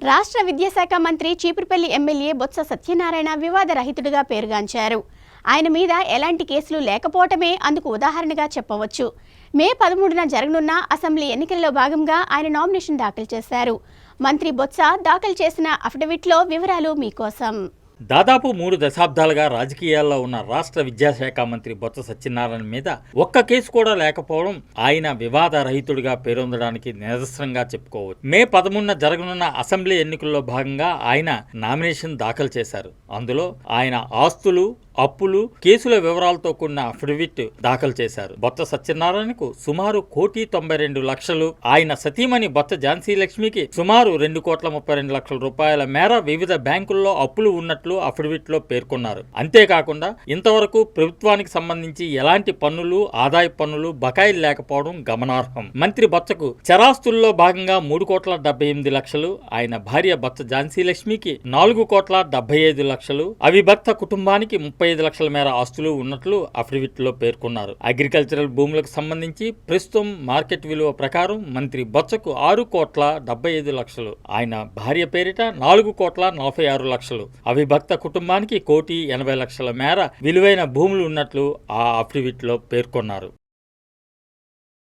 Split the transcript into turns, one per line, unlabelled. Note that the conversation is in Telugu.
రాష్ట్ర విద్యాశాఖ మంత్రి చీపురుపల్లి ఎమ్మెల్యే బొత్స సత్యనారాయణ వివాదరహితుడిగా పేరుగాంచారు. ఆయన మీద ఎలాంటి కేసులు లేకపోవటమే అందుకు ఉదాహరణగా చెప్పవచ్చు. మే 13న జరగనున్న అసెంబ్లీ ఎన్నికల్లో భాగంగా ఆయన నామినేషన్ దాఖలు చేశారు. మంత్రి బొత్స దాఖలు చేసిన అఫిడవిట్లో వివరాలు మీకోసం.
దాదాపు 3 దశాబ్దాలుగా రాజకీయాల్లో ఉన్న రాష్ట్ర విద్యాశాఖ మంత్రి బొత్స సత్యనారాయణ మీద ఒక్క కేసు కూడా లేకపోవడం ఆయన వివాదరహితుడిగా పేరొందడానికి నిదర్శనంగా చెప్పుకోవచ్చు. మే 13న జరగనున్న అసెంబ్లీ ఎన్నికల్లో భాగంగా ఆయన నామినేషన్ దాఖలు చేశారు. అందులో ఆయన ఆస్తులు, అప్పులు, కేసుల వివరాలతో కూడిన అఫిడవిట్ దాఖలు చేశారు. బొత్స సత్యనారాయణకు సుమారు 1,92,00,000, ఆయన సతీమణి బొత్స ఝాన్సీ లక్ష్మికి సుమారు 2,32,00,000 రూపాయల మేర వివిధ బ్యాంకుల్లో అప్పులు ఉన్నట్లు అఫిడవిట్ లో పేర్కొన్నారు. అంతేకాకుండా ఇంతవరకు ప్రభుత్వానికి సంబంధించి ఎలాంటి పన్నులు, ఆదాయ పన్నులు బకాయిలు లేకపోవడం గమనార్హం. మంత్రి బొత్సకు చరాస్తుల్లో భాగంగా 3,78,00,000, ఆయన భార్య బొత్స ఝాన్సీ లక్ష్మికి 4,75,00,000, అవిభక్త కుటుంబానికి 35 లక్షల మేర ఆస్తులు ఉన్నట్లు అఫిడవిట్ లో పేర్కొన్నారు. అగ్రికల్చరల్ భూములకు సంబంధించి ప్రస్తుతం మార్కెట్ విలువ ప్రకారం మంత్రి బొత్సకు 6,75,00,000, ఆయన భార్య పేరిట 4,46,00,000, అవిభక్త కుటుంబానికి 1,80,00,000 మేర విలువైన భూములు ఉన్నట్లు ఆ అఫిడవిట్ లో పేర్కొన్నారు.